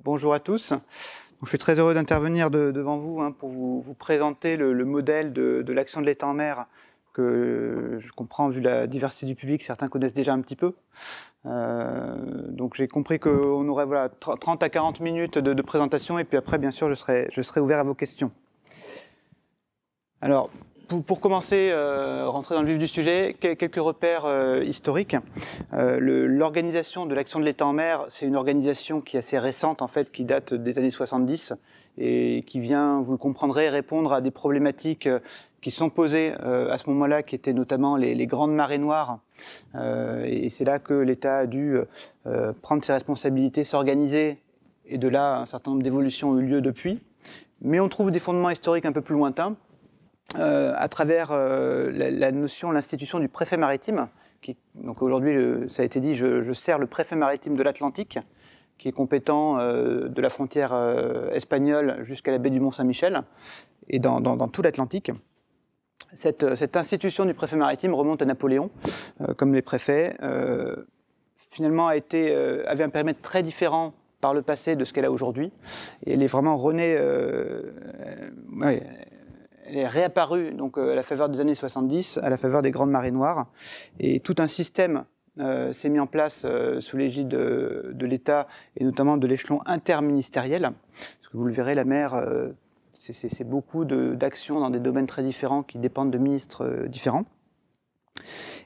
Bonjour à tous. Je suis très heureux d'intervenir devant vous pour vous présenter le modèle de l'action de l'État en mer que je comprends, vu la diversité du public, certains connaissent déjà un petit peu. Donc j'ai compris qu'on aurait 30 à 40 minutes de présentation et puis après, bien sûr, je serai ouvert à vos questions. Alors, pour commencer, rentrer dans le vif du sujet, quelques repères historiques. L'organisation de l'action de l'État en mer, c'est une organisation qui est assez récente, en fait, qui date des années 70 et qui vient, vous le comprendrez, répondre à des problématiques qui sont posées à ce moment-là, qui étaient notamment les grandes marées noires. Et c'est là que l'État a dû prendre ses responsabilités, s'organiser, et de là, un certain nombre d'évolutions ont eu lieu depuis. Mais on trouve des fondements historiques un peu plus lointains, à travers la notion, l'institution du préfet maritime. Donc aujourd'hui, ça a été dit, je sers le préfet maritime de l'Atlantique, qui est compétent de la frontière espagnole jusqu'à la baie du Mont-Saint-Michel, et dans tout l'Atlantique. Cette institution du préfet maritime remonte à Napoléon, comme les préfets. Finalement, avait un périmètre très différent par le passé de ce qu'elle a aujourd'hui. Et elle est vraiment renée... Elle est réapparue donc, à la faveur des années 70, à la faveur des grandes marées noires. Et tout un système s'est mis en place sous l'égide de l'État et notamment de l'échelon interministériel. Parce que vous le verrez, la mer, c'est beaucoup d'actions dans des domaines très différents qui dépendent de ministres différents.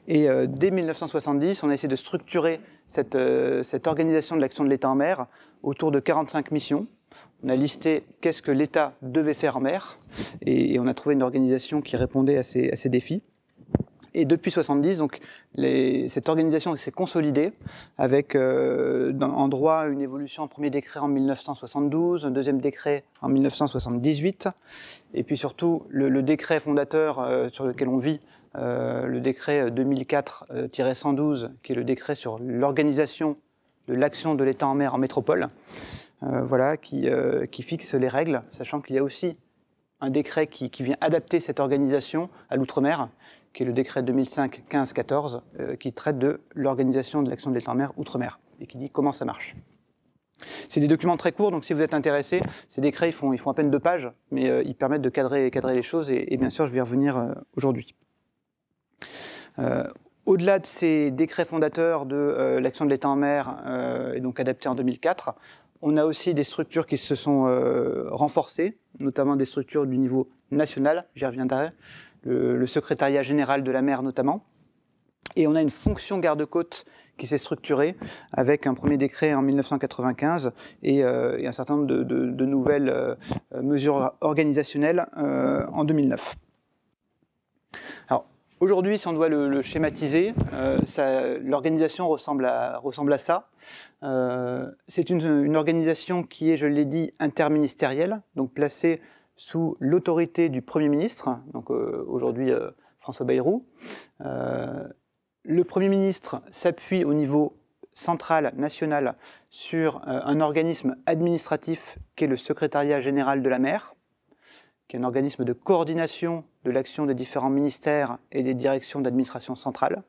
Et dès 1970, on a essayé de structurer cette organisation de l'action de l'État en mer autour de 45 missions. On a listé qu'est-ce que l'État devait faire en mer et on a trouvé une organisation qui répondait à ces défis. Et depuis 1970, donc, cette organisation s'est consolidée avec en droit une évolution, un premier décret en 1972, un deuxième décret en 1978, et puis surtout le décret fondateur sur lequel on vit, le décret 2004-112, qui est le décret sur l'organisation de l'action de l'État en mer en métropole. Qui fixe les règles, sachant qu'il y a aussi un décret qui vient adapter cette organisation à l'outre-mer, qui est le décret 2005-15-14, qui traite de l'organisation de l'action de l'État en mer outre-mer, et qui dit comment ça marche. C'est des documents très courts, donc si vous êtes intéressé, ces décrets ils font à peine 2 pages, mais ils permettent de cadrer les choses, et bien sûr je vais y revenir aujourd'hui. Au-delà de ces décrets fondateurs de l'action de l'État en mer, et donc adaptés en 2004, on a aussi des structures qui se sont renforcées, notamment des structures du niveau national, j'y reviendrai, le secrétariat général de la mer notamment. Et on a une fonction garde-côte qui s'est structurée avec un premier décret en 1995 et un certain nombre de nouvelles mesures organisationnelles en 2009. Alors, aujourd'hui, si on doit le schématiser, l'organisation ressemble à ça. C'est une organisation qui est, je l'ai dit, interministérielle, donc placée sous l'autorité du Premier ministre, donc aujourd'hui François Bayrou. Le Premier ministre s'appuie au niveau central, national, sur un organisme administratif qui est le secrétariat général de la mer, qui est un organisme de coordination de l'action des différents ministères et des directions d'administration centrale.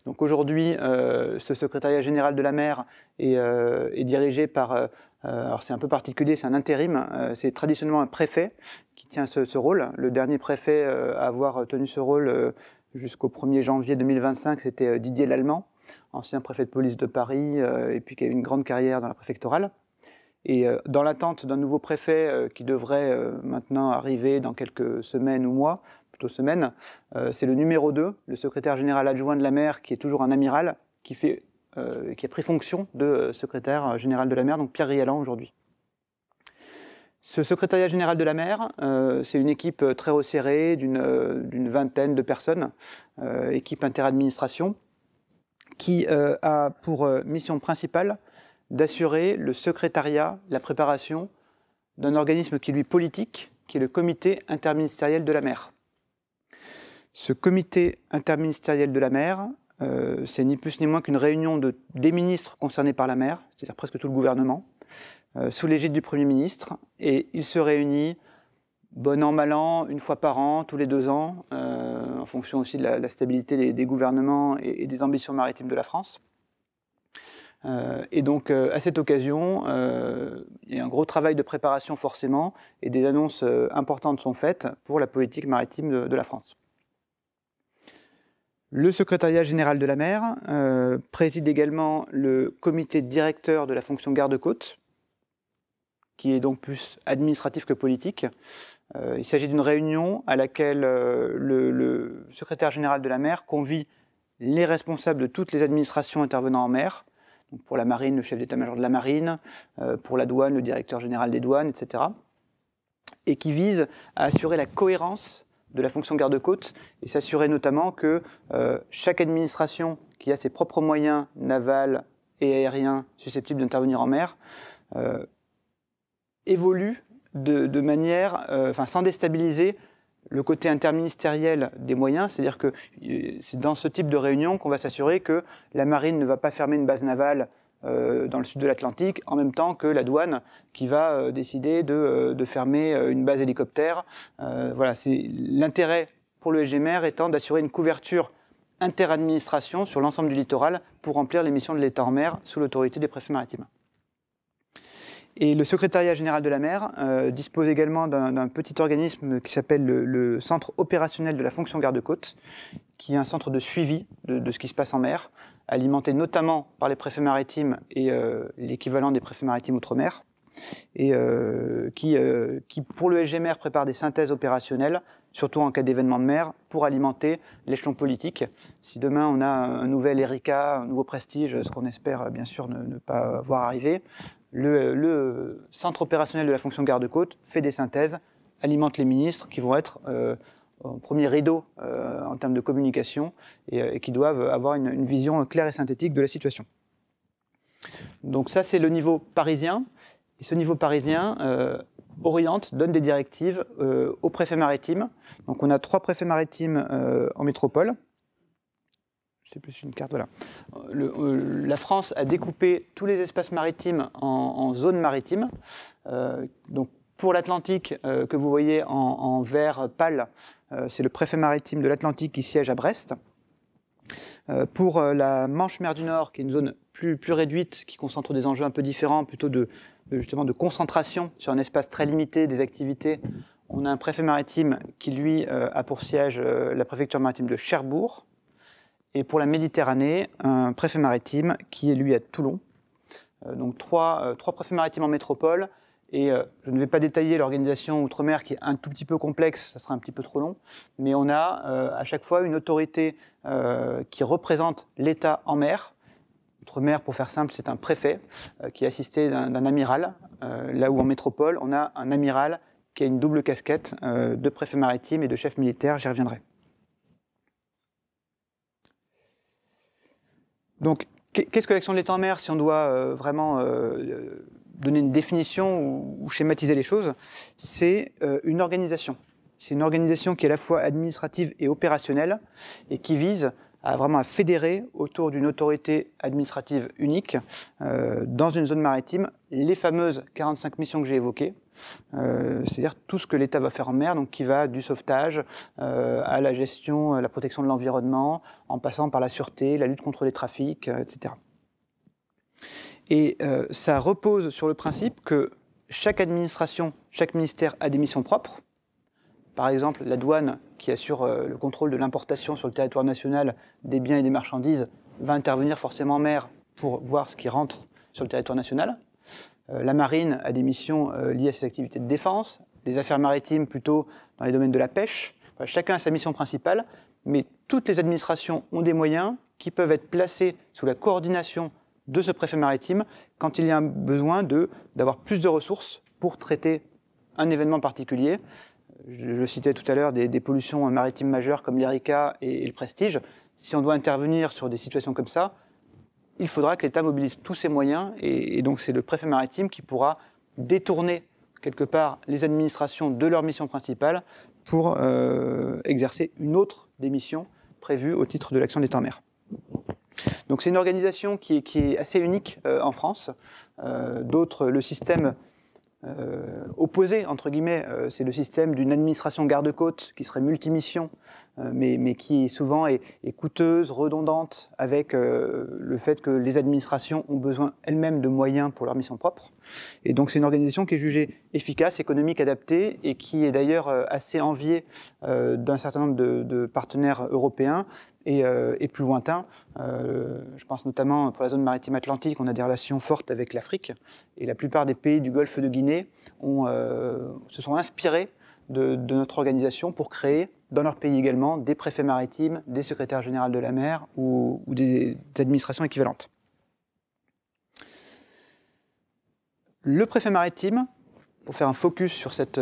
Donc aujourd'hui, ce secrétariat général de la mer est dirigé par, alors c'est un peu particulier, c'est un intérim, c'est traditionnellement un préfet qui tient ce rôle. Le dernier préfet à avoir tenu ce rôle jusqu'au 1er janvier 2025, c'était Didier Lallemand, ancien préfet de police de Paris, et puis qui a eu une grande carrière dans la préfectorale. Et dans l'attente d'un nouveau préfet qui devrait maintenant arriver dans quelques semaines ou mois, plutôt semaines, c'est le numéro 2, le secrétaire général adjoint de la mer, qui est toujours un amiral, qui a pris fonction de secrétaire général de la mer, donc Pierre Rialan aujourd'hui. Ce secrétariat général de la mer, c'est une équipe très resserrée d'une vingtaine de personnes, équipe interadministration, qui a pour mission principale d'assurer le secrétariat, la préparation d'un organisme qui est lui politique, qui est le comité interministériel de la mer. Ce comité interministériel de la mer, c'est ni plus ni moins qu'une réunion des ministres concernés par la mer, c'est-à-dire presque tout le gouvernement, sous l'égide du Premier ministre, et il se réunit, bon an, mal an, une fois par an, tous les 2 ans, en fonction aussi de la stabilité des gouvernements et des ambitions maritimes de la France. Et donc, à cette occasion, il y a un gros travail de préparation forcément, et des annonces importantes sont faites pour la politique maritime de la France. Le secrétariat général de la mer préside également le comité directeur de la fonction garde-côte, qui est donc plus administratif que politique. Il s'agit d'une réunion à laquelle le secrétaire général de la mer convie les responsables de toutes les administrations intervenant en mer. Donc pour la marine, le chef d'état-major de la marine, pour la douane, le directeur général des douanes, etc. Et qui vise à assurer la cohérence de la fonction garde-côte et s'assurer notamment que chaque administration qui a ses propres moyens navals et aériens susceptibles d'intervenir en mer évolue de manière, sans déstabiliser le côté interministériel des moyens, c'est-à-dire que c'est dans ce type de réunion qu'on va s'assurer que la marine ne va pas fermer une base navale dans le sud de l'Atlantique, en même temps que la douane qui va décider de fermer une base hélicoptère. Voilà, c'est l'intérêt pour le SGMR étant d'assurer une couverture interadministration sur l'ensemble du littoral pour remplir les missions de l'État en mer sous l'autorité des préfets maritimes. Et le secrétariat général de la mer dispose également d'un petit organisme qui s'appelle le Centre opérationnel de la fonction garde-côte, qui est un centre de suivi de ce qui se passe en mer, alimenté notamment par les préfets maritimes et l'équivalent des préfets maritimes outre-mer, et qui, pour le SGMR, prépare des synthèses opérationnelles, surtout en cas d'événement de mer, pour alimenter l'échelon politique. Si demain on a un nouvel Erika, un nouveau Prestige, ce qu'on espère bien sûr ne pas voir arriver, le centre opérationnel de la fonction garde-côte fait des synthèses, alimente les ministres qui vont être au premier rideau en termes de communication et qui doivent avoir une vision claire et synthétique de la situation. Donc ça, c'est le niveau parisien. Et ce niveau parisien oriente, donne des directives aux préfets maritimes. Donc on a 3 préfets maritimes en métropole. Je sais plus si une carte, voilà. La France a découpé tous les espaces maritimes en zones maritimes. Donc pour l'Atlantique, que vous voyez en vert pâle, c'est le préfet maritime de l'Atlantique qui siège à Brest. Pour la Manche-Mer du Nord, qui est une zone plus réduite, qui concentre des enjeux un peu différents, plutôt justement de concentration sur un espace très limité des activités, on a un préfet maritime qui, lui, a pour siège la préfecture maritime de Cherbourg. Et pour la Méditerranée, un préfet maritime qui est, lui, à Toulon. Donc trois préfets maritimes en métropole. Et je ne vais pas détailler l'organisation outre-mer qui est un tout petit peu complexe, ça sera un petit peu trop long, mais on a à chaque fois une autorité qui représente l'État en mer. Outre-mer, pour faire simple, c'est un préfet qui est assisté d'un amiral, là où en métropole, on a un amiral qui a une double casquette de préfet maritime et de chef militaire, j'y reviendrai. Donc, qu'est-ce que l'action de l'État en mer, si on doit vraiment donner une définition ou schématiser les choses? C'est une organisation. C'est une organisation qui est à la fois administrative et opérationnelle et qui vise vraiment à fédérer autour d'une autorité administrative unique dans une zone maritime les fameuses 45 missions que j'ai évoquées, c'est-à-dire tout ce que l'État va faire en mer, donc qui va du sauvetage à la gestion, à la protection de l'environnement, en passant par la sûreté, la lutte contre les trafics, etc. Et ça repose sur le principe que chaque administration, chaque ministère a des missions propres. Par exemple, la douane, qui assure le contrôle de l'importation sur le territoire national des biens et des marchandises, va intervenir forcément en mer pour voir ce qui rentre sur le territoire national. La marine a des missions liées à ses activités de défense, les affaires maritimes plutôt dans les domaines de la pêche. Enfin, chacun a sa mission principale, mais toutes les administrations ont des moyens qui peuvent être placés sous la coordination de ce préfet maritime quand il y a besoin d'avoir plus de ressources pour traiter un événement particulier. Je citais tout à l'heure des pollutions maritimes majeures comme l'Erika et le Prestige. Si on doit intervenir sur des situations comme ça, il faudra que l'État mobilise tous ses moyens et donc c'est le préfet maritime qui pourra détourner quelque part les administrations de leur mission principale pour exercer une autre des missions prévues au titre de l'action de l'État en mer. Donc c'est une organisation qui est assez unique en France. D'autres, le système opposé, entre guillemets, c'est le système d'une administration garde-côte qui serait multimission mais qui souvent est coûteuse, redondante, avec le fait que les administrations ont besoin elles-mêmes de moyens pour leur mission propre. Et donc c'est une organisation qui est jugée efficace, économique, adaptée, et qui est d'ailleurs assez enviée d'un certain nombre de partenaires européens et plus lointains. Je pense notamment pour la zone maritime atlantique, on a des relations fortes avec l'Afrique, et la plupart des pays du Golfe de Guinée se sont inspirés de notre organisation pour créer, dans leur pays également, des préfets maritimes, des secrétaires généraux de la mer ou des administrations équivalentes. Le préfet maritime, pour faire un focus sur cette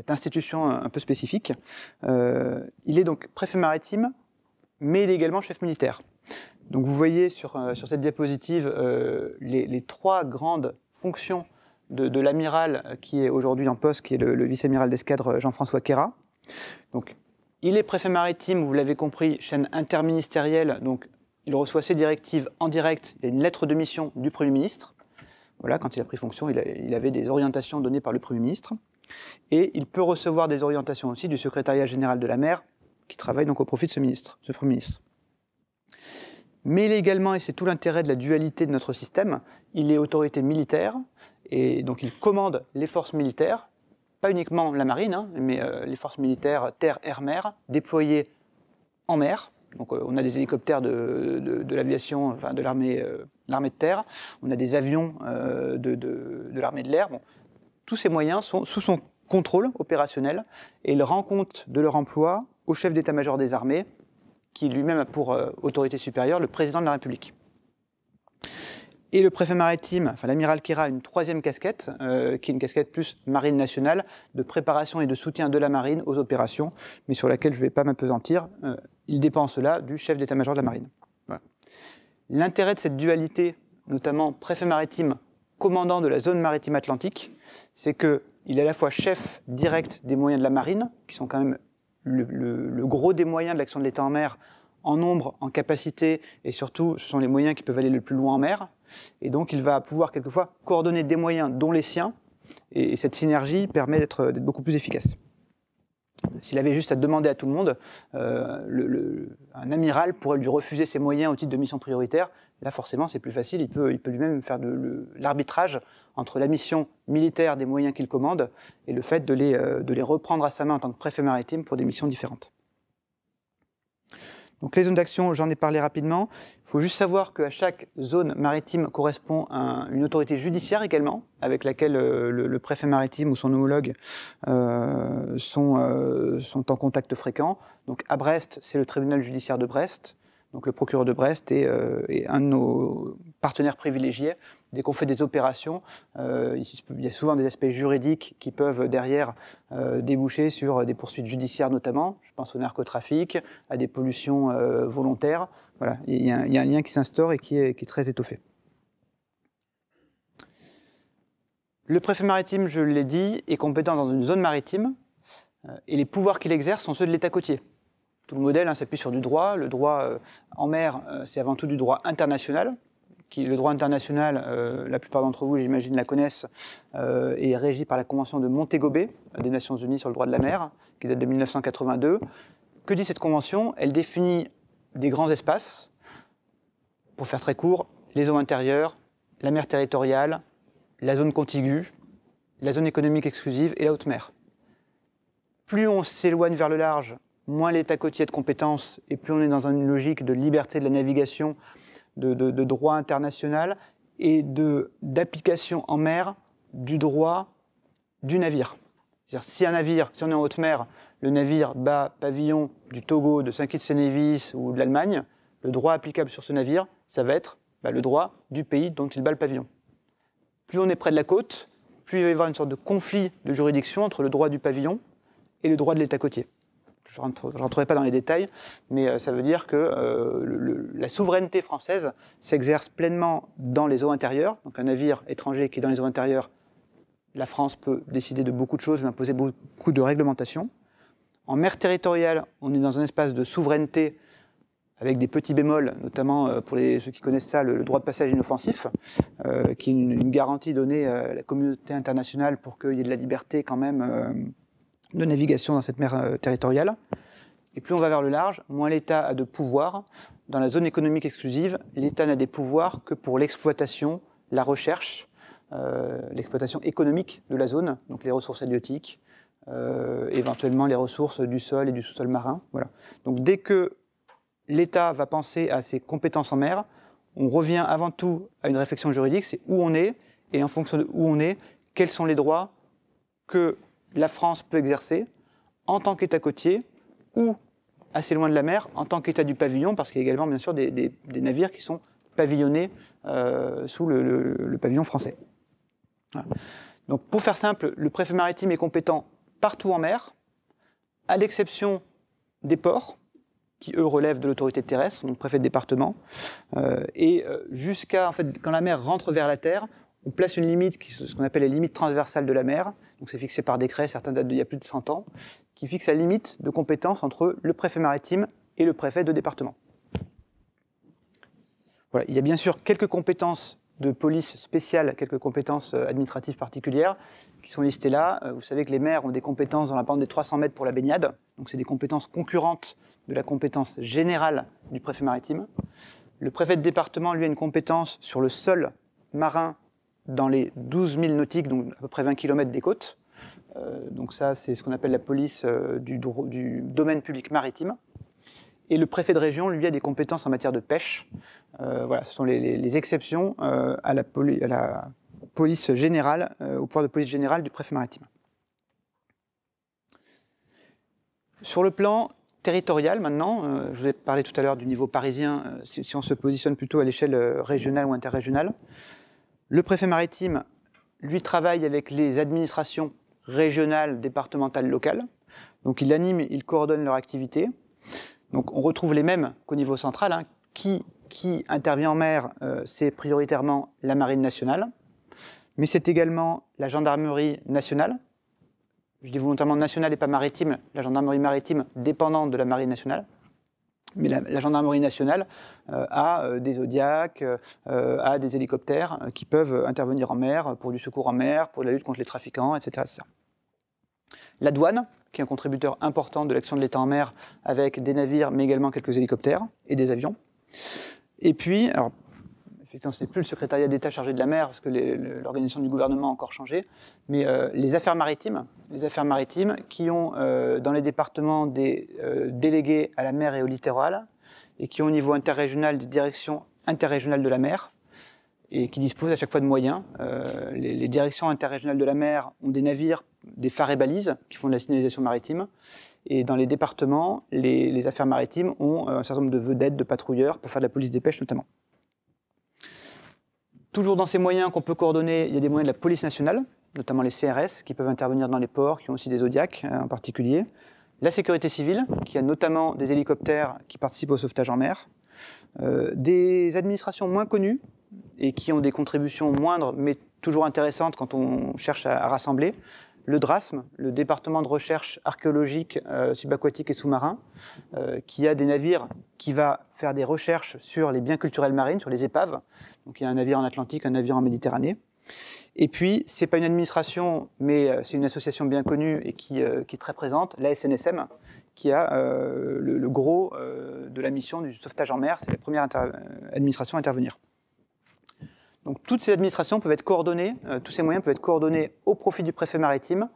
institution un peu spécifique, il est donc préfet maritime, mais il est également chef militaire. Donc vous voyez sur cette diapositive les trois grandes fonctions de l'amiral qui est aujourd'hui en poste, qui est le vice-amiral d'escadre Jean-François Queyrat. Donc, il est préfet maritime, vous l'avez compris, chaîne interministérielle, donc il reçoit ses directives en direct, il y a une lettre de mission du Premier ministre. Voilà, quand il a pris fonction, il avait des orientations données par le Premier ministre. Et il peut recevoir des orientations aussi du secrétariat général de la mer, qui travaille donc au profit de ce Premier ministre. Mais il est également, et c'est tout l'intérêt de la dualité de notre système, il est autorité militaire, et donc il commande les forces militaires, pas uniquement la marine, mais les forces militaires terre, air, mer, déployées en mer. Donc on a des hélicoptères de l'aviation, enfin de l'armée de terre, on a des avions de l'armée de l'air. Bon, tous ces moyens sont sous son contrôle opérationnel et il rend compte de leur emploi au chef d'état-major des armées, qui lui-même a pour autorité supérieure le président de la République. Et le préfet maritime, enfin l'amiral Queyrat, a une troisième casquette, qui est une casquette plus marine nationale, de préparation et de soutien de la marine aux opérations, mais sur laquelle je ne vais pas m'appesantir. Il dépend cela du chef d'état-major de la marine. Voilà. L'intérêt de cette dualité, notamment préfet maritime, commandant de la zone maritime atlantique, c'est qu'il est à la fois chef direct des moyens de la marine, qui sont quand même le gros des moyens de l'action de l'État en mer, en nombre, en capacité, et surtout, ce sont les moyens qui peuvent aller le plus loin en mer. Et donc, il va pouvoir quelquefois coordonner des moyens, dont les siens, et cette synergie permet d'être beaucoup plus efficace. S'il avait juste à demander à tout le monde, un amiral pourrait lui refuser ses moyens au titre de mission prioritaire. Là, forcément, c'est plus facile. Il peut lui-même faire l'arbitrage entre la mission militaire des moyens qu'il commande et le fait de les reprendre à sa main en tant que préfet maritime pour des missions différentes. Donc les zones d'action, j'en ai parlé rapidement. Il faut juste savoir qu'à chaque zone maritime correspond une autorité judiciaire également, avec laquelle le préfet maritime ou son homologue sont en contact fréquent. Donc à Brest, c'est le tribunal judiciaire de Brest. Donc le procureur de Brest est un de nos partenaires privilégiés. Dès qu'on fait des opérations, il y a souvent des aspects juridiques qui peuvent derrière déboucher sur des poursuites judiciaires notamment. Je pense au narcotrafic, à des pollutions volontaires. Voilà, il y a un lien qui s'instaure et qui est très étoffé. Le préfet maritime, je l'ai dit, est compétent dans une zone maritime et les pouvoirs qu'il exerce sont ceux de l'État côtier. Tout le modèle s'appuie sur du droit. Le droit en mer, c'est avant tout du droit international. Le droit international, la plupart d'entre vous, j'imagine, la connaissent, est régi par la Convention de Montego Bay des Nations Unies sur le droit de la mer, qui date de 1982. Que dit cette convention? Elle définit des grands espaces, pour faire très court, les eaux intérieures, la mer territoriale, la zone contiguë, la zone économique exclusive et la haute mer. Plus on s'éloigne vers le large, moins l'État côtier de compétences, et plus on est dans une logique de liberté de la navigation, de droit international, et d'application en mer du droit du navire. C'est-à-dire, si on est en haute mer, le navire bat pavillon du Togo, de Saint-Kitts-et-Nevis ou de l'Allemagne, le droit applicable sur ce navire, ça va être le droit du pays dont il bat le pavillon. Plus on est près de la côte, plus il va y avoir une sorte de conflit de juridiction entre le droit du pavillon et le droit de l'État côtier. Je ne rentrerai pas dans les détails, mais ça veut dire que la souveraineté française s'exerce pleinement dans les eaux intérieures. Donc un navire étranger qui est dans les eaux intérieures, la France peut décider de beaucoup de choses, lui imposer beaucoup de réglementations. En mer territoriale, on est dans un espace de souveraineté avec des petits bémols, notamment pour ceux qui connaissent ça, le droit de passage inoffensif, qui est une garantie donnée à la communauté internationale pour qu'il y ait de la liberté quand même de navigation dans cette mer territoriale. et plus on va vers le large, moins l'État a de pouvoir. Dans la zone économique exclusive, l'État n'a des pouvoirs que pour l'exploitation, la recherche, l'exploitation économique de la zone, donc les ressources halieutiques, éventuellement les ressources du sol et du sous-sol marin. Voilà. Donc dès que l'État va penser à ses compétences en mer, on revient avant tout à une réflexion juridique, c'est où on est, et en fonction de où on est, quels sont les droits que la France peut exercer en tant qu'État côtier ou assez loin de la mer en tant qu'État du pavillon, parce qu'il y a également bien sûr des navires qui sont pavillonnés sous le pavillon français. Voilà. Donc pour faire simple, le préfet maritime est compétent partout en mer, à l'exception des ports, qui eux relèvent de l'autorité terrestre, donc préfet de département, jusqu'à, en fait, quand la mer rentre vers la terre, on place une limite, ce qu'on appelle la limite transversale de la mer, donc c'est fixé par décret, certains datent d'il y a plus de 100 ans, qui fixe la limite de compétence entre le préfet maritime et le préfet de département. Voilà. Il y a bien sûr quelques compétences de police spéciales, quelques compétences administratives particulières qui sont listées là. Vous savez que les maires ont des compétences dans la bande des 300 mètres pour la baignade, donc c'est des compétences concurrentes de la compétence générale du préfet maritime. Le préfet de département, lui, a une compétence sur le sol marin dans les 12 000 nautiques, donc à peu près 20 km des côtes. Donc ça, c'est ce qu'on appelle la police du domaine public maritime. Et le préfet de région, lui, a des compétences en matière de pêche. Voilà, ce sont les exceptions à la police générale, au pouvoir de police générale du préfet maritime. Sur le plan territorial, maintenant, je vous ai parlé tout à l'heure du niveau parisien, si on se positionne plutôt à l'échelle régionale ou interrégionale. Le préfet maritime, lui, travaille avec les administrations régionales, départementales, locales. Donc il anime, il coordonne leur activité. Donc on retrouve les mêmes qu'au niveau central. Hein. Qui intervient en mer, c'est prioritairement la Marine nationale, mais c'est également la gendarmerie nationale. Je dis volontairement nationale et pas maritime, la gendarmerie maritime dépendante de la Marine nationale. Mais la gendarmerie nationale a des Zodiacs, a des hélicoptères qui peuvent intervenir en mer pour du secours en mer, pour la lutte contre les trafiquants, etc. etc. La douane, qui est un contributeur important de l'action de l'État en mer, avec des navires, mais également quelques hélicoptères et des avions. Et puis, alors, effectivement, ce n'est plus le secrétariat d'État chargé de la mer, parce que l'organisation du gouvernement a encore changé, mais les affaires maritimes qui ont dans les départements des délégués à la mer et au littoral, et qui ont au niveau interrégional des directions interrégionales de la mer, et qui disposent à chaque fois de moyens. Les directions interrégionales de la mer ont des navires, des phares et balises qui font de la signalisation maritime. Et dans les départements, les affaires maritimes ont un certain nombre de vedettes, de patrouilleurs pour faire de la police des pêches notamment. Toujours dans ces moyens qu'on peut coordonner, il y a des moyens de la police nationale, notamment les CRS qui peuvent intervenir dans les ports, qui ont aussi des Zodiacs en particulier. La sécurité civile, qui a notamment des hélicoptères qui participent au sauvetage en mer. Des administrations moins connues, et qui ont des contributions moindres, mais toujours intéressantes quand on cherche à rassembler. Le DRASM, le département de recherche archéologique, subaquatique et sous-marin, qui a des navires qui va faire des recherches sur les biens culturels marins, sur les épaves. Donc il y a un navire en Atlantique, un navire en Méditerranée. Et puis, c'est pas une administration, mais c'est une association bien connue et qui est très présente, la SNSM, qui a le gros de la mission du sauvetage en mer. C'est la première administration à intervenir. Donc toutes ces administrations peuvent être coordonnées, tous ces moyens peuvent être coordonnés au profit du préfet maritime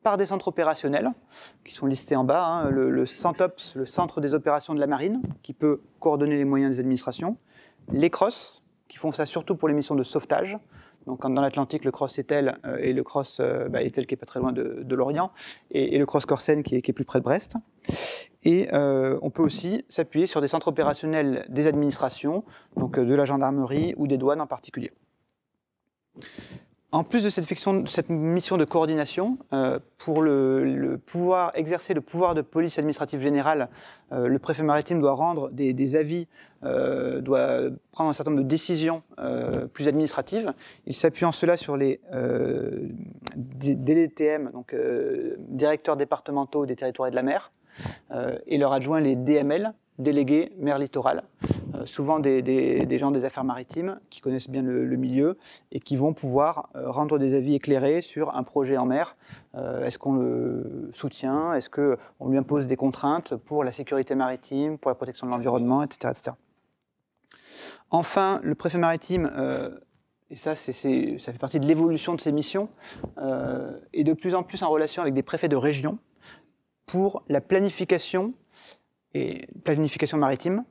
par des centres opérationnels qui sont listés en bas. Hein, le CENTOPS, le centre des opérations de la marine, qui peut coordonner les moyens des administrations. Les CROSS, qui font ça surtout pour les missions de sauvetage. Donc dans l'Atlantique, le CROSS Etel et le CROSS Etel qui est pas très loin de l'Orient, et le CROSS Corsen qui est plus près de Brest. Et on peut aussi s'appuyer sur des centres opérationnels des administrations, donc de la gendarmerie ou des douanes en particulier. En plus de cette mission de coordination, pour pouvoir exercer le pouvoir de police administrative générale, le préfet maritime doit rendre des avis, doit prendre un certain nombre de décisions plus administratives. Il s'appuie en cela sur les DDTM, donc directeurs départementaux des territoires et de la mer, et leur adjoint les DML, délégués mer littoral, souvent des gens des affaires maritimes qui connaissent bien le milieu et qui vont pouvoir rendre des avis éclairés sur un projet en mer. Est-ce qu'on le soutient? Est-ce qu'on lui impose des contraintes pour la sécurité maritime, pour la protection de l'environnement, etc., etc. Enfin, le préfet maritime, et ça fait partie de l'évolution de ses missions, est de plus en plus en relation avec des préfets de région pour la planification maritime.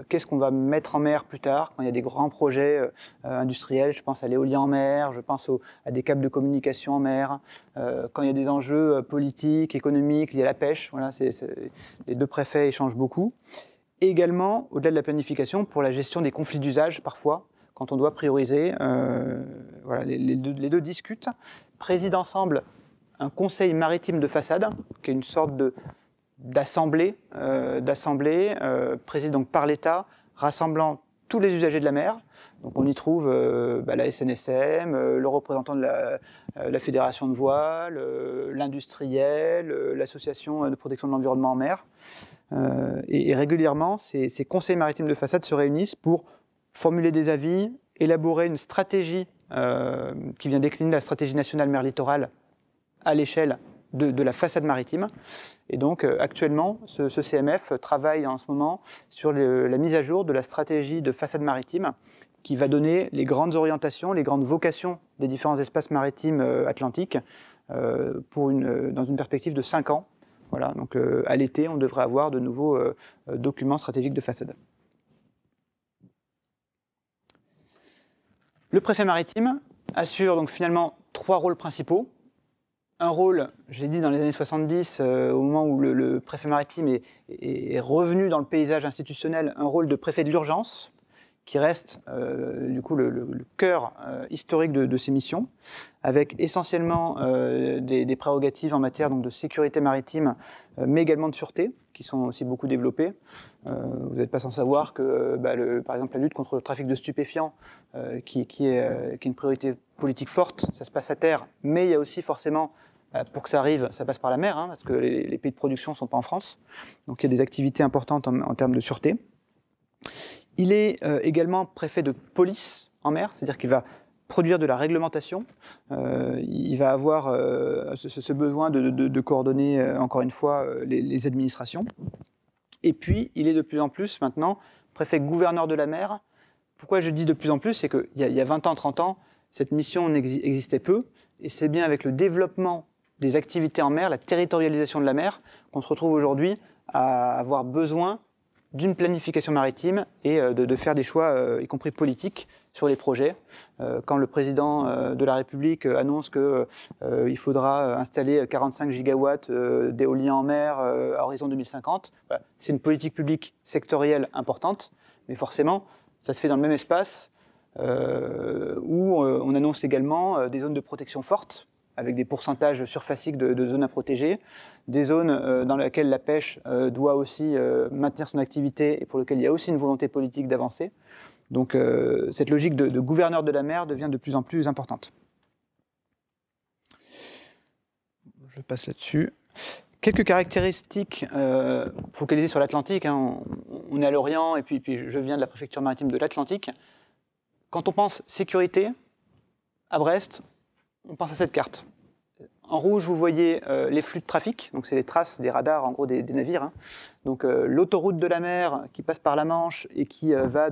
Qu'est-ce qu'on va mettre en mer plus tard, quand il y a des grands projets industriels, je pense à l'éolien en mer, je pense à des câbles de communication en mer, quand il y a des enjeux politiques, économiques, liés à la pêche, voilà, les deux préfets échangent beaucoup. Et également, au-delà de la planification, pour la gestion des conflits d'usage, parfois, quand on doit prioriser, voilà, les deux discutent, président ensemble un conseil maritime de façade, qui est une sorte d'assemblée présidée donc par l'État, rassemblant tous les usagers de la mer. Donc on y trouve la SNSM, le représentant de la Fédération de voile, l'industriel, l'association de protection de l'environnement en mer. Et régulièrement, ces conseils maritimes de façade se réunissent pour formuler des avis, élaborer une stratégie qui vient décliner la stratégie nationale mer littorale à l'échelle de la façade maritime. Et donc actuellement, ce CMF travaille en ce moment sur la mise à jour de la stratégie de façade maritime qui va donner les grandes orientations, les grandes vocations des différents espaces maritimes atlantiques dans une perspective de 5 ans. Voilà, donc à l'été, on devrait avoir de nouveaux documents stratégiques de façade. Le préfet maritime assure donc finalement 3 rôles principaux. Un rôle, je l'ai dit, dans les années 70, au moment où le préfet maritime est revenu dans le paysage institutionnel, un rôle de préfet de l'urgence, qui reste du coup le cœur historique de ses missions, avec essentiellement des prérogatives en matière donc, de sécurité maritime, mais également de sûreté, qui sont aussi beaucoup développées. Vous n'êtes pas sans savoir que, par exemple, la lutte contre le trafic de stupéfiants, qui est une priorité politique forte, ça se passe à terre, mais il y a aussi forcément, pour que ça arrive, ça passe par la mer, hein, parce que les pays de production ne sont pas en France. Donc il y a des activités importantes en termes de sûreté. Il est également préfet de police en mer, c'est-à-dire qu'il va produire de la réglementation. Il va avoir ce besoin de coordonner, encore une fois, les administrations. Et puis, il est de plus en plus, maintenant, préfet gouverneur de la mer. Pourquoi je dis de plus en plus? C'est qu'il y a 20 ans, 30 ans, cette mission existait peu. Et c'est bien avec le développement des activités en mer, la territorialisation de la mer, qu'on se retrouve aujourd'hui à avoir besoin d'une planification maritime et de faire des choix, y compris politiques, sur les projets. Quand le président de la République annonce qu'il faudra installer 45 gigawatts d'éolien en mer à horizon 2050, c'est une politique publique sectorielle importante, mais forcément, ça se fait dans le même espace où on annonce également des zones de protection fortes, avec des pourcentages surfaciques de zones à protéger, des zones dans lesquelles la pêche doit aussi maintenir son activité et pour lesquelles il y a aussi une volonté politique d'avancer. Donc cette logique de gouverneur de la mer devient de plus en plus importante. Je passe là-dessus. Quelques caractéristiques focalisées sur l'Atlantique. Hein. On est à l'Orient et puis je viens de la préfecture maritime de l'Atlantique. Quand on pense sécurité, à Brest, on pense à cette carte. En rouge, vous voyez les flux de trafic, donc c'est les traces des radars, en gros, des navires. Hein. Donc l'autoroute de la mer qui passe par la Manche et qui va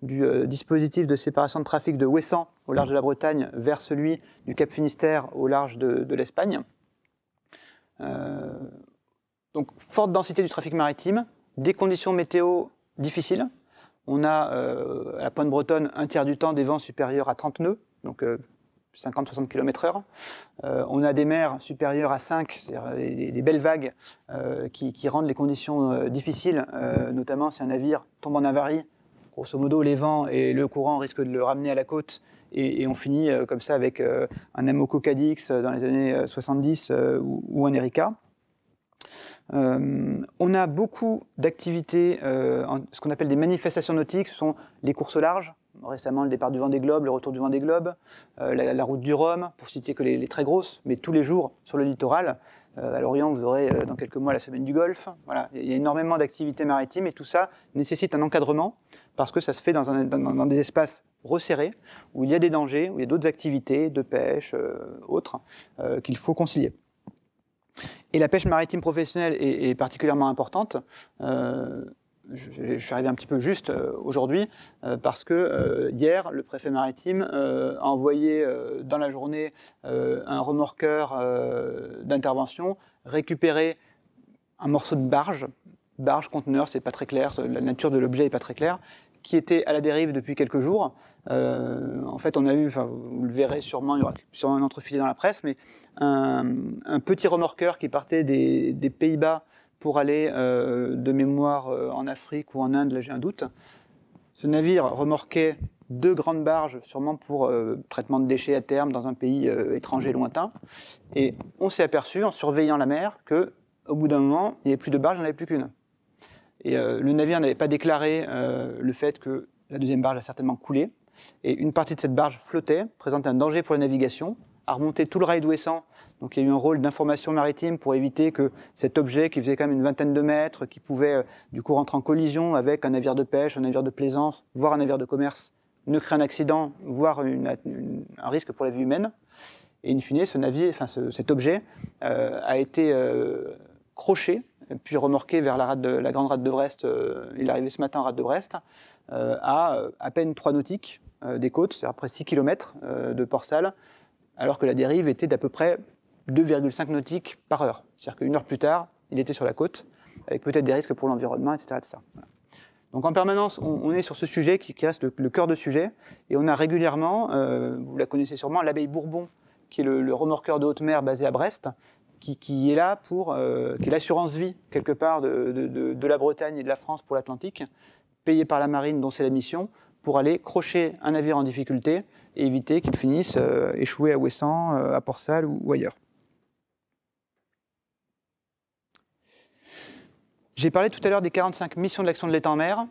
du dispositif de séparation de trafic de Ouessant, au large de la Bretagne, vers celui du Cap Finistère, au large de l'Espagne. Donc forte densité du trafic maritime, des conditions météo difficiles. On a à la pointe bretonne, un tiers du temps, des vents supérieurs à 30 nœuds, donc 50-60 km/h. On a des mers supérieures à 5, c'est-à-dire des belles vagues qui rendent les conditions difficiles, notamment si un navire tombe en avarie. Grosso modo, les vents et le courant risquent de le ramener à la côte et on finit comme ça avec un Amoco Cadix dans les années 70 ou un Erika. On a beaucoup d'activités, ce qu'on appelle des manifestations nautiques, ce sont les courses au large. Récemment, le départ du Vendée Globe, le retour du Vendée Globe, la route du Rhum, pour citer que les très grosses, mais tous les jours sur le littoral, À l'Orient, vous aurez dans quelques mois la semaine du Golfe. Voilà. Il y a énormément d'activités maritimes et tout ça nécessite un encadrement parce que ça se fait dans des espaces resserrés où il y a des dangers, où il y a d'autres activités de pêche, autres, qu'il faut concilier. Et la pêche maritime professionnelle est particulièrement importante. Je suis arrivé un petit peu juste aujourd'hui parce que hier, le préfet maritime a envoyé dans la journée un remorqueur d'intervention récupérer un morceau de barge conteneur, c'est pas très clair, la nature de l'objet est pas très claire, qui était à la dérive depuis quelques jours. En fait, on a eu, vous le verrez sûrement, il y aura sûrement un entrefilet dans la presse, mais un petit remorqueur qui partait des Pays-Bas pour aller de mémoire en Afrique ou en Inde, là j'ai un doute. Ce navire remorquait 2 grandes barges, sûrement pour traitement de déchets à terme dans un pays étranger lointain. Et on s'est aperçu, en surveillant la mer, qu'au bout d'un moment, il n'y avait plus de barge, il n'y en avait plus qu'une. Et le navire n'avait pas déclaré le fait que la deuxième barge a certainement coulé. Et une partie de cette barge flottait, présentait un danger pour la navigation, a remonté tout le rail d'Ouessant. Donc il y a eu un rôle d'information maritime pour éviter que cet objet qui faisait quand même une vingtaine de mètres, qui pouvait du coup rentrer en collision avec un navire de pêche, un navire de plaisance, voire un navire de commerce, ne crée un accident, voire un risque pour la vie humaine. Et in fine, cet objet a été croché, puis remorqué vers la grande rade de Brest. Il est arrivé ce matin en rade de Brest, à peine 3 nautiques des côtes, c'est-à-dire près 6 km de Port-Salle, alors que la dérive était d'à peu près 2,5 nautiques par heure. C'est-à-dire qu'une heure plus tard, il était sur la côte, avec peut-être des risques pour l'environnement, etc. etc. Voilà. Donc en permanence, on est sur ce sujet qui reste le cœur de sujet, et on a régulièrement, vous la connaissez sûrement, l'Abeille Bourbon, qui est le remorqueur de haute mer basé à Brest, qui est là pour, qui est l'assurance vie, quelque part, de la Bretagne et de la France pour l'Atlantique, payé par la marine, dont c'est la mission, pour aller crocher un navire en difficulté et éviter qu'il finisse échoué à Ouessant, à Port-Salle ou ailleurs. J'ai parlé tout à l'heure des 45 missions de l'action de l'État en mer.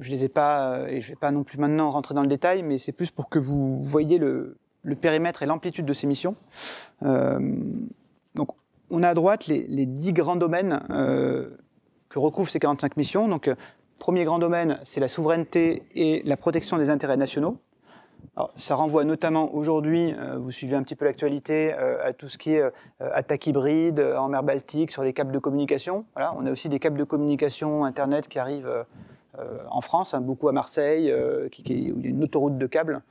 Je ne les ai pas, et je ne vais pas non plus maintenant rentrer dans le détail, mais c'est plus pour que vous voyez le périmètre et l'amplitude de ces missions. Donc, on a à droite les 10 grands domaines que recouvrent ces 45 missions. Donc, premier grand domaine, c'est la souveraineté et la protection des intérêts nationaux. Alors, ça renvoie notamment aujourd'hui, vous suivez un petit peu l'actualité, à tout ce qui est attaque hybride en mer Baltique, sur les câbles de communication. Voilà, on a aussi des câbles de communication Internet qui arrivent en France, beaucoup à Marseille, où il y a une autoroute de câbles,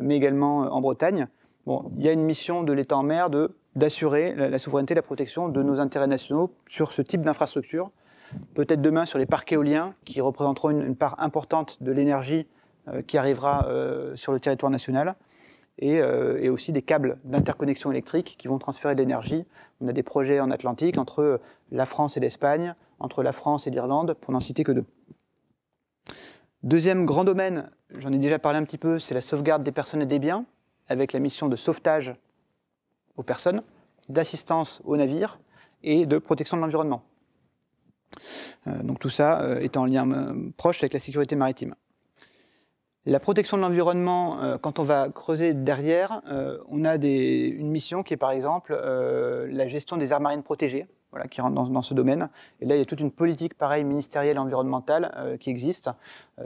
mais également en Bretagne. Bon, il y a une mission de l'État en mer d'assurer la souveraineté et la protection de nos intérêts nationaux sur ce type d'infrastructure. Peut-être demain sur les parcs éoliens, qui représenteront une part importante de l'énergie qui arrivera sur le territoire national, et aussi des câbles d'interconnexion électrique qui vont transférer de l'énergie. On a des projets en Atlantique entre la France et l'Espagne, entre la France et l'Irlande, pour n'en citer que 2. Deuxième grand domaine, j'en ai déjà parlé un petit peu, c'est la sauvegarde des personnes et des biens, avec la mission de sauvetage aux personnes, d'assistance aux navires et de protection de l'environnement. Donc tout ça est en lien proche avec la sécurité maritime. La protection de l'environnement, quand on va creuser derrière, on a une mission qui est par exemple la gestion des aires marines protégées, voilà, qui rentre dans ce domaine. Et là, il y a toute une politique pareille ministérielle environnementale qui existe.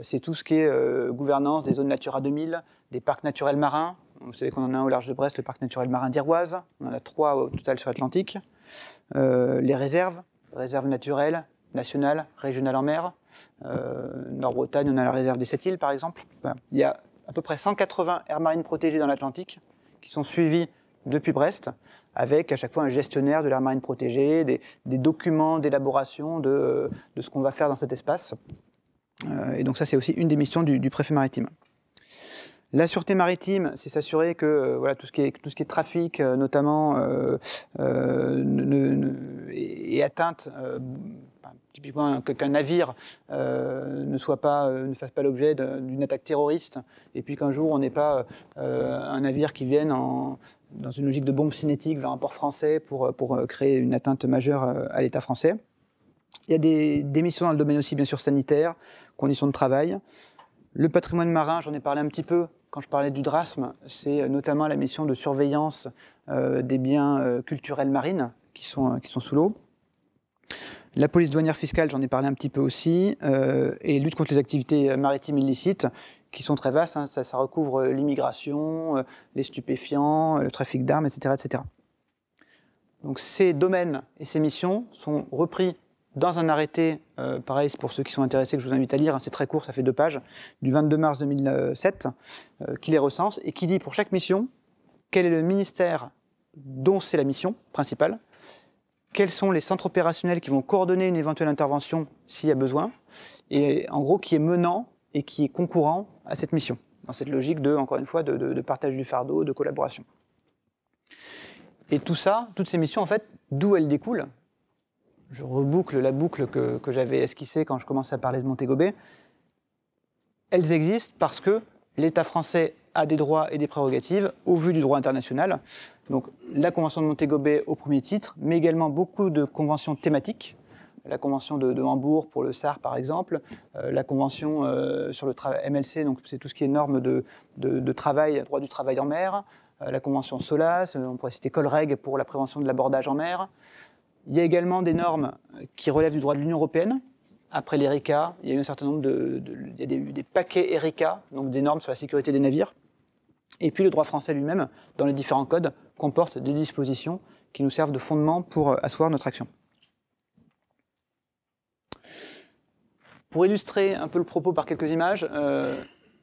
C'est tout ce qui est gouvernance des zones Natura 2000, des parcs naturels marins. Vous savez qu'on en a un au large de Brest, le parc naturel marin d'Iroise. On en a 3 au total sur l'Atlantique. Les réserves naturelles, nationales, régionales en mer. Nord-Bretagne, on a la réserve des 7 îles, par exemple. Voilà. Il y a à peu près 180 aires marines protégées dans l'Atlantique qui sont suivies depuis Brest, avec à chaque fois un gestionnaire de l'aire marine protégée, des documents d'élaboration de ce qu'on va faire dans cet espace. Et donc ça, c'est aussi une des missions du préfet maritime. La sûreté maritime, c'est s'assurer que voilà, tout ce qui est trafic, notamment, est atteinte. Typiquement, qu'un navire ne fasse pas l'objet d'une attaque terroriste, et puis qu'un jour on n'ait pas un navire qui vienne dans une logique de bombe cinétique vers un port français pour créer une atteinte majeure à l'État français. Il y a des missions dans le domaine aussi, bien sûr, sanitaire, conditions de travail. Le patrimoine marin, j'en ai parlé un petit peu quand je parlais du DRASM, c'est notamment la mission de surveillance des biens culturels marines, qui sont sous l'eau. La police douanière fiscale, j'en ai parlé un petit peu aussi, et lutte contre les activités maritimes illicites, qui sont très vastes, hein, ça recouvre l'immigration, les stupéfiants, le trafic d'armes, etc., etc. Donc ces domaines et ces missions sont repris dans un arrêté, pareil, pour ceux qui sont intéressés, que je vous invite à lire, hein, c'est très court, ça fait 2 pages, du 22 mars 2007, qui les recense, et qui dit pour chaque mission, quel est le ministère dont c'est la mission principale, quels sont les centres opérationnels qui vont coordonner une éventuelle intervention s'il y a besoin, et en gros qui est menant et qui est concourant à cette mission, dans cette logique de, encore une fois, de partage du fardeau, de collaboration. Et tout ça, toutes ces missions, en fait, d'où elles découlent, je reboucle la boucle que j'avais esquissée quand je commençais à parler de Montego Bay, elles existent parce que l'État français a des droits et des prérogatives au vu du droit international. Donc la Convention de Montego Bay au premier titre, mais également beaucoup de conventions thématiques. La Convention de Hambourg pour le SAR par exemple, la Convention sur le MLC, donc c'est tout ce qui est normes de travail, droit du travail en mer, la Convention SOLAS, on pourrait citer Colreg pour la prévention de l'abordage en mer. Il y a également des normes qui relèvent du droit de l'Union européenne. Après l'ERICA, il y a eu un certain nombre il y a des paquets ERICA, donc des normes sur la sécurité des navires. Et puis le droit français lui-même, dans les différents codes, comporte des dispositions qui nous servent de fondement pour asseoir notre action. Pour illustrer un peu le propos par quelques images,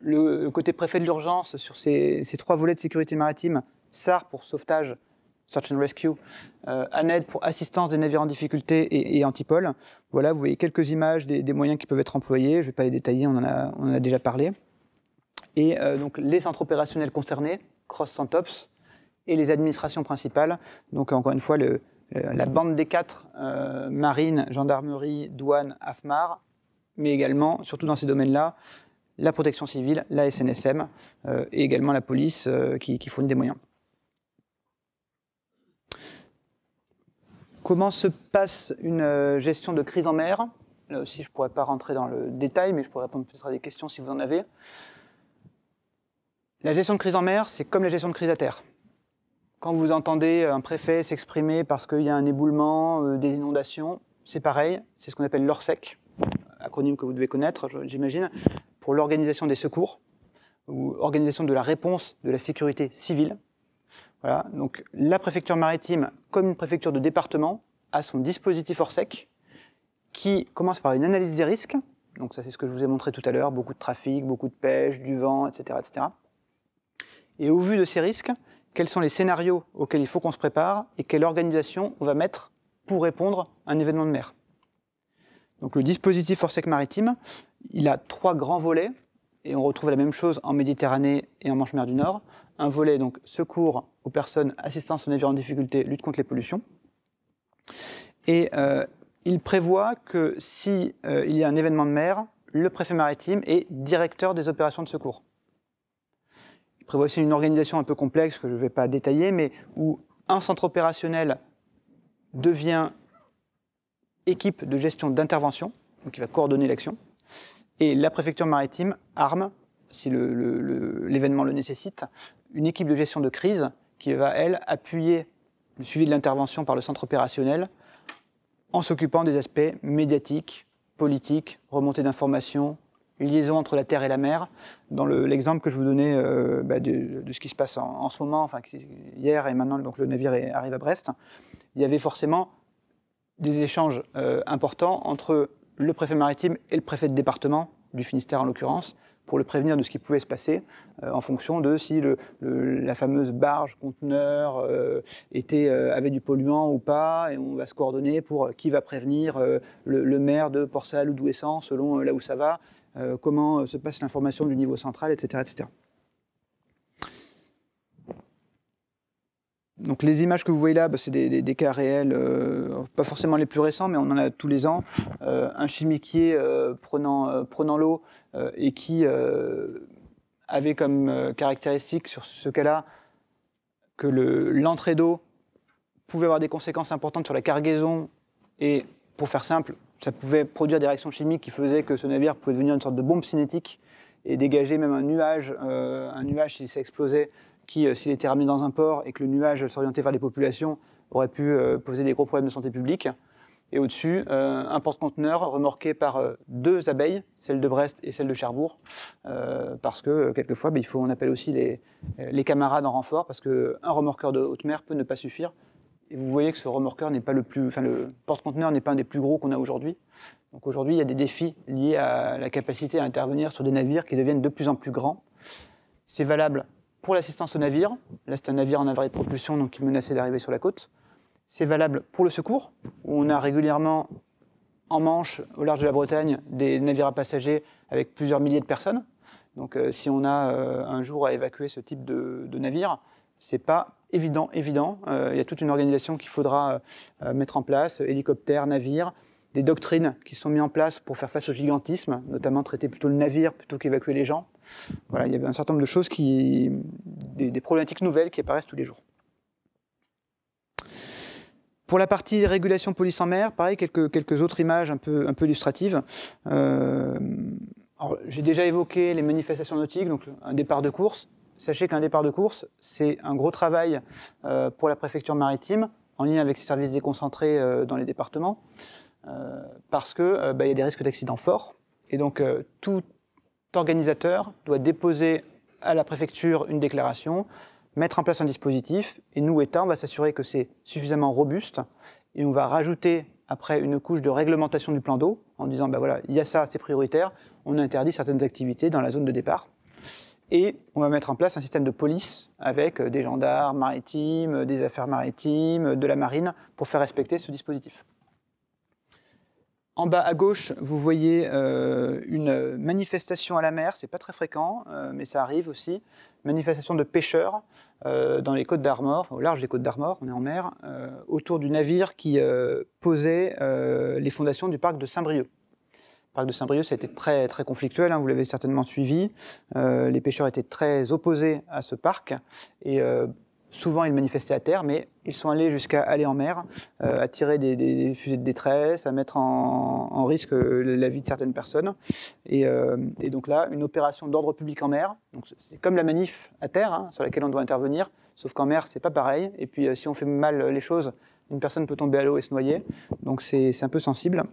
le côté préfet de l'urgence sur ces 3 volets de sécurité maritime, SAR pour sauvetage, Search and Rescue, ANED pour assistance des navires en difficulté et Antipol. Voilà, vous voyez quelques images des moyens qui peuvent être employés, je ne vais pas les détailler, on en a déjà parlé. Et donc les centres opérationnels concernés, Cross Centops, et les administrations principales, donc encore une fois la bande des 4, marine, gendarmerie, douane, AFMAR, mais également, surtout dans ces domaines-là, la protection civile, la SNSM, et également la police qui fournit des moyens. Comment se passe une gestion de crise en mer? Là aussi, je ne pourrais pas rentrer dans le détail, mais je pourrais répondre peut-être à des questions si vous en avez. La gestion de crise en mer, c'est comme la gestion de crise à terre. Quand vous entendez un préfet s'exprimer parce qu'il y a un éboulement, des inondations, c'est pareil, c'est ce qu'on appelle l'ORSEC, acronyme que vous devez connaître, j'imagine, pour l'organisation des secours, ou organisation de la réponse de la sécurité civile. Voilà, donc la préfecture maritime, comme une préfecture de département, a son dispositif ORSEC, qui commence par une analyse des risques, donc ça c'est ce que je vous ai montré tout à l'heure, beaucoup de trafic, beaucoup de pêche, du vent, etc., etc. Et au vu de ces risques, quels sont les scénarios auxquels il faut qu'on se prépare et quelle organisation on va mettre pour répondre à un événement de mer. Donc le dispositif ORSEC maritime, il a 3 grands volets, et on retrouve la même chose en Méditerranée et en Manche-Mer du Nord. Un volet, donc, secours aux personnes, assistance aux navires en difficulté, lutte contre les pollutions. Et il prévoit que si il y a un événement de mer, le préfet maritime est directeur des opérations de secours. Il prévoit aussi une organisation un peu complexe, que je ne vais pas détailler, mais où un centre opérationnel devient équipe de gestion d'intervention, donc il va coordonner l'action, et la préfecture maritime arme, si l'événement le nécessite, une équipe de gestion de crise qui va, elle, appuyer le suivi de l'intervention par le centre opérationnel en s'occupant des aspects médiatiques, politiques, remontée d'informations, liaison entre la terre et la mer. Dans l'exemple que je vous donnais de ce qui se passe en ce moment, enfin hier et maintenant, donc le navire arrive à Brest, il y avait forcément des échanges importants entre le préfet maritime et le préfet de département, du Finistère en l'occurrence, pour le prévenir de ce qui pouvait se passer en fonction de si la fameuse barge conteneur avait du polluant ou pas, et on va se coordonner pour qui va prévenir le maire de Port-Salut ou d'Ouessant selon là où ça va, comment se passe l'information du niveau central, etc., etc. Donc les images que vous voyez là, c'est des cas réels, pas forcément les plus récents, mais on en a tous les ans. Un chimiquier prenant l'eau et qui avait comme caractéristique sur ce cas-là que l'entrée d'eau pouvait avoir des conséquences importantes sur la cargaison et, pour faire simple, ça pouvait produire des réactions chimiques qui faisaient que ce navire pouvait devenir une sorte de bombe cinétique et dégager même un nuage s'il s'explosait, qui, s'il était ramené dans un port et que le nuage s'orientait vers les populations, aurait pu poser des gros problèmes de santé publique. Et au-dessus, un porte-conteneurs remorqué par 2 abeilles, celle de Brest et celle de Cherbourg, parce que quelquefois, on appelle aussi les camarades en renfort, parce qu'un remorqueur de haute mer peut ne pas suffire. Et vous voyez que ce remorqueur n'est pas le porte-conteneurs n'est pas un des plus gros qu'on a aujourd'hui. Donc aujourd'hui, il y a des défis liés à la capacité à intervenir sur des navires qui deviennent de plus en plus grands. C'est valable pour l'assistance aux navires. Là, c'est un navire en avarie de propulsion, donc qui menaçait d'arriver sur la côte. C'est valable pour le secours, où on a régulièrement en Manche, au large de la Bretagne, des navires à passagers avec plusieurs milliers de personnes. Donc si on a un jour à évacuer ce type de navire, c'est pas évident. Il y a toute une organisation qu'il faudra mettre en place, hélicoptères, navires, des doctrines qui sont mises en place pour faire face au gigantisme, notamment traiter plutôt le navire plutôt qu'évacuer les gens. Voilà, il y a un certain nombre de choses, des problématiques nouvelles qui apparaissent tous les jours. Pour la partie régulation police en mer, pareil, quelques autres images un peu illustratives. J'ai déjà évoqué les manifestations nautiques, donc un départ de course. Sachez qu'un départ de course, c'est un gros travail pour la préfecture maritime, en lien avec ses services déconcentrés dans les départements, parce qu'il y a des risques d'accidents forts. Et donc, tout organisateur doit déposer à la préfecture une déclaration, mettre en place un dispositif, et nous, État, on va s'assurer que c'est suffisamment robuste, et on va rajouter après une couche de réglementation du plan d'eau, en disant, voilà, il y a ça, c'est prioritaire, on interdit certaines activités dans la zone de départ, et on va mettre en place un système de police avec des gendarmes maritimes, des affaires maritimes, de la marine, pour faire respecter ce dispositif. En bas à gauche, vous voyez une manifestation à la mer, c'est pas très fréquent, mais ça arrive aussi. Manifestation de pêcheurs dans les Côtes d'Armor, au large des Côtes d'Armor, on est en mer, autour du navire qui posait les fondations du parc de Saint-Brieuc. Le parc de Saint-Brieuc, ça a été très, très conflictuel, vous l'avez certainement suivi. Les pêcheurs étaient très opposés à ce parc, et souvent, ils manifestaient à terre, mais ils sont allés jusqu'à aller en mer, à tirer des fusées de détresse, à mettre en risque la vie de certaines personnes. Et donc là, une opération d'ordre public en mer. C'est comme la manif à terre, sur laquelle on doit intervenir, sauf qu'en mer, c'est pas pareil. Et puis, si on fait mal les choses, une personne peut tomber à l'eau et se noyer. Donc, c'est un peu sensible.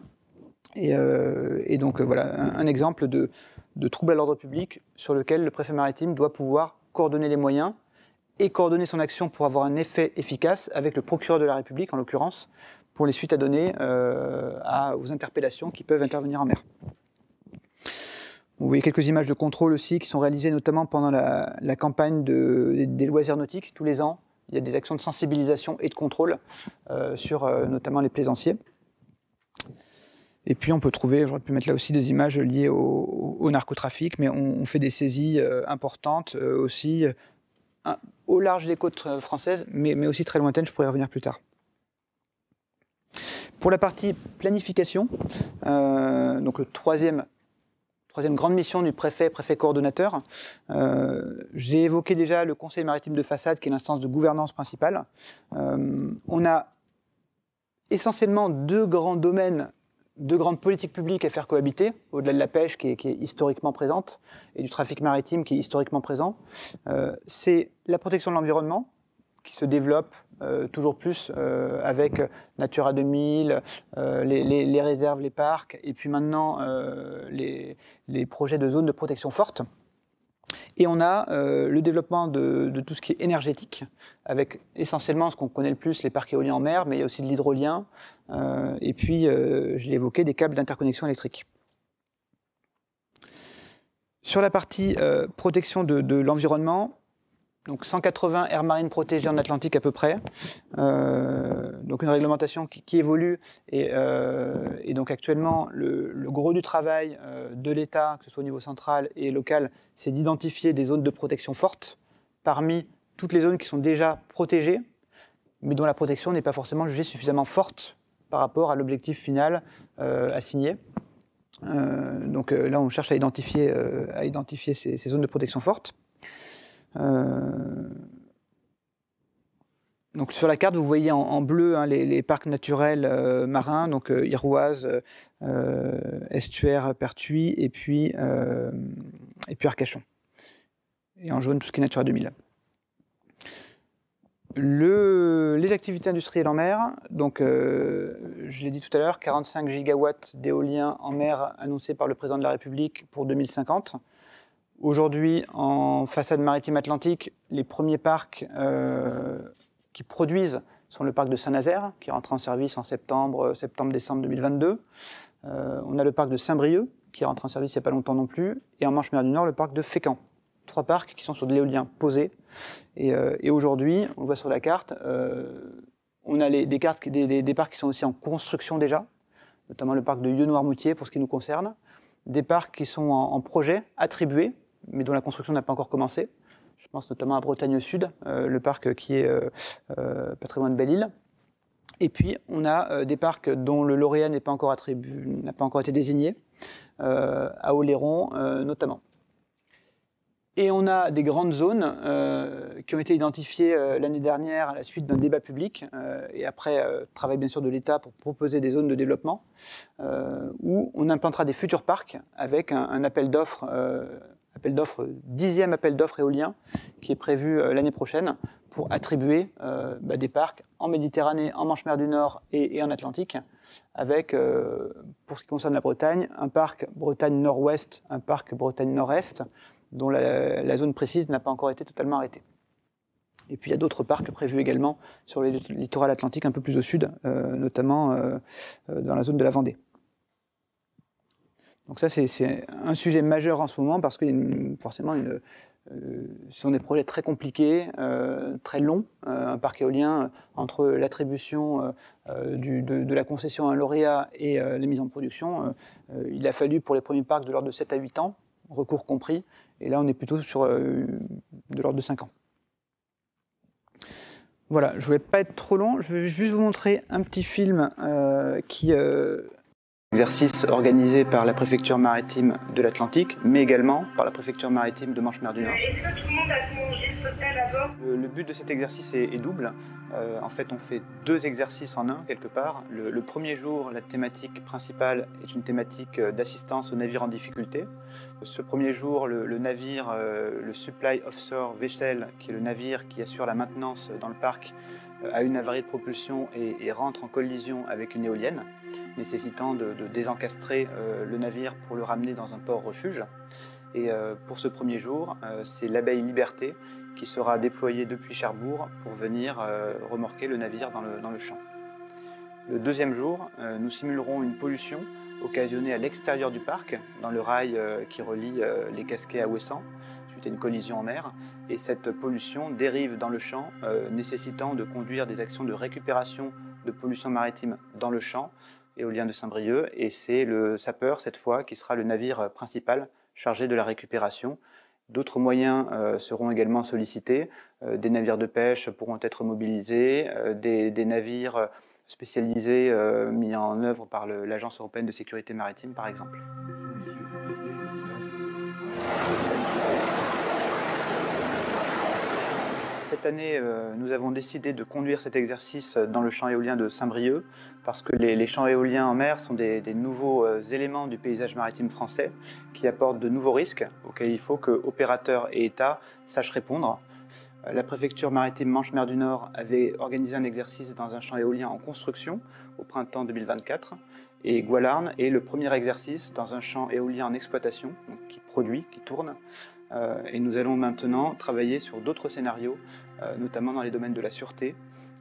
Et donc, voilà, un exemple de trouble à l'ordre public sur lequel le préfet maritime doit pouvoir coordonner les moyens et coordonner son action pour avoir un effet efficace avec le procureur de la République, en l'occurrence, pour les suites à donner aux interpellations qui peuvent intervenir en mer. Vous voyez quelques images de contrôle aussi qui sont réalisées notamment pendant la campagne des loisirs nautiques. Tous les ans, il y a des actions de sensibilisation et de contrôle sur notamment les plaisanciers. Et puis on peut trouver, j'aurais pu mettre là aussi des images liées au narcotrafic, mais on fait des saisies importantes aussi, au large des côtes françaises, mais aussi très lointaines, je pourrais y revenir plus tard. Pour la partie planification, donc le troisième grande mission du préfet coordonnateur, j'ai évoqué déjà le conseil maritime de façade, qui est l'instance de gouvernance principale. On a essentiellement 2 grands domaines, 2 grandes politiques publiques à faire cohabiter, au-delà de la pêche qui est historiquement présente, et du trafic maritime qui est historiquement présent. C'est la protection de l'environnement, qui se développe toujours plus avec Natura 2000, les réserves, les parcs, et puis maintenant les projets de zones de protection forte. Et on a le développement de tout ce qui est énergétique, avec essentiellement ce qu'on connaît le plus, les parcs éoliens en mer, mais il y a aussi de l'hydrolien, et puis, je l'ai évoqué, des câbles d'interconnexion électrique. Sur la partie protection de l'environnement, donc 180 aires marines protégées en Atlantique à peu près, donc une réglementation qui évolue, et donc actuellement le gros du travail de l'État, que ce soit au niveau central et local, c'est d'identifier des zones de protection fortes parmi toutes les zones qui sont déjà protégées, mais dont la protection n'est pas forcément jugée suffisamment forte par rapport à l'objectif final assigné. Donc là on cherche à identifier ces zones de protection fortes. Donc sur la carte, vous voyez en bleu les parcs naturels marins, donc Iroise, Estuaire, Pertuis, et puis Arcachon. Et en jaune, tout ce qui est Natura 2000. Les activités industrielles en mer, donc je l'ai dit tout à l'heure, 45 gigawatts d'éolien en mer annoncés par le président de la République pour 2050. Aujourd'hui, en façade maritime atlantique, les premiers parcs qui produisent sont le parc de Saint-Nazaire, qui rentre en service en septembre-décembre 2022. On a le parc de Saint-Brieuc, qui rentre en service il n'y a pas longtemps non plus, et en Manche-Mer du Nord, le parc de Fécamp. 3 parcs qui sont sur de l'éolien posé. Et aujourd'hui, on le voit sur la carte, on a des parcs qui sont aussi en construction déjà, notamment le parc de Yeux-Noirmoutier pour ce qui nous concerne, des parcs qui sont en projet, attribués, mais dont la construction n'a pas encore commencé. Je pense notamment à Bretagne Sud, le parc qui est pas très loin de Belle-Île. Et puis, on a des parcs dont le lauréat n'a pas encore été désigné, à Oléron notamment. Et on a des grandes zones qui ont été identifiées l'année dernière à la suite d'un débat public et après travail bien sûr de l'État pour proposer des zones de développement où on implantera des futurs parcs avec un appel d'offres, 10e appel d'offres éolien qui est prévu l'année prochaine pour attribuer des parcs en Méditerranée, en Manche-Mer du Nord et en Atlantique avec, pour ce qui concerne la Bretagne, un parc Bretagne Nord-Ouest, un parc Bretagne Nord-Est dont la zone précise n'a pas encore été totalement arrêtée. Et puis il y a d'autres parcs prévus également sur le littoral atlantique un peu plus au sud, notamment dans la zone de la Vendée. Donc ça c'est un sujet majeur en ce moment parce que forcément ce sont des projets très compliqués, très longs. Un parc éolien, entre l'attribution de la concession à un lauréat et la mise en production, il a fallu pour les premiers parcs de l'ordre de 7 à 8 ans, recours compris, et là on est plutôt sur de l'ordre de 5 ans. Voilà, je ne voulais pas être trop long, je vais juste vous montrer un petit film qui... exercice organisé par la préfecture maritime de l'Atlantique, mais également par la préfecture maritime de Manche-Mer du Nord. Est-ce que tout le monde a pu manger ce hôtel à bord ? Le but de cet exercice est double. En fait, on fait 2 exercices en un, quelque part. Le premier jour, la thématique principale est une thématique d'assistance aux navires en difficulté. Ce premier jour, le navire, le Supply Offshore Vessel, qui est le navire qui assure la maintenance dans le parc, a une avarie de propulsion et rentre en collision avec une éolienne, nécessitant de désencastrer le navire pour le ramener dans un port refuge. Et pour ce premier jour, c'est l'abeille Liberté qui sera déployée depuis Cherbourg pour venir remorquer le navire dans le champ. Le deuxième jour, nous simulerons une pollution occasionnée à l'extérieur du parc, dans le rail qui relie les Casquets à Ouessant, suite à une collision en mer. Et cette pollution dérive dans le champ, nécessitant de conduire des actions de récupération de pollution maritime dans le champ, éolien de Saint-Brieuc. Et c'est le sapeur, cette fois, qui sera le navire principal chargé de la récupération. D'autres moyens seront également sollicités. Des navires de pêche pourront être mobilisés, des navires spécialisés mis en œuvre par l'Agence européenne de sécurité maritime, par exemple. Cette année, nous avons décidé de conduire cet exercice dans le champ éolien de Saint-Brieuc parce que les champs éoliens en mer sont des nouveaux éléments du paysage maritime français qui apportent de nouveaux risques auxquels il faut que opérateurs et États sachent répondre. La préfecture maritime Manche-Mer du Nord avait organisé un exercice dans un champ éolien en construction au printemps 2024 et Gwalarn est le premier exercice dans un champ éolien en exploitation, donc qui produit, qui tourne. Et nous allons maintenant travailler sur d'autres scénarios, notamment dans les domaines de la sûreté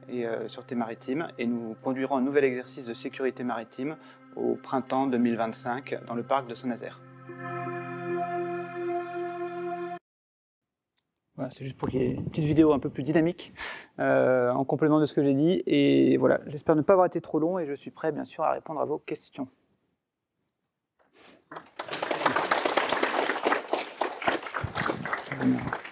et sûreté maritime. Et nous conduirons un nouvel exercice de sécurité maritime au printemps 2025 dans le parc de Saint-Nazaire. Voilà, c'est juste pour qu'il y ait une petite vidéo un peu plus dynamique en complément de ce que j'ai dit. Et voilà, j'espère ne pas avoir été trop long et je suis prêt bien sûr à répondre à vos questions. Merci.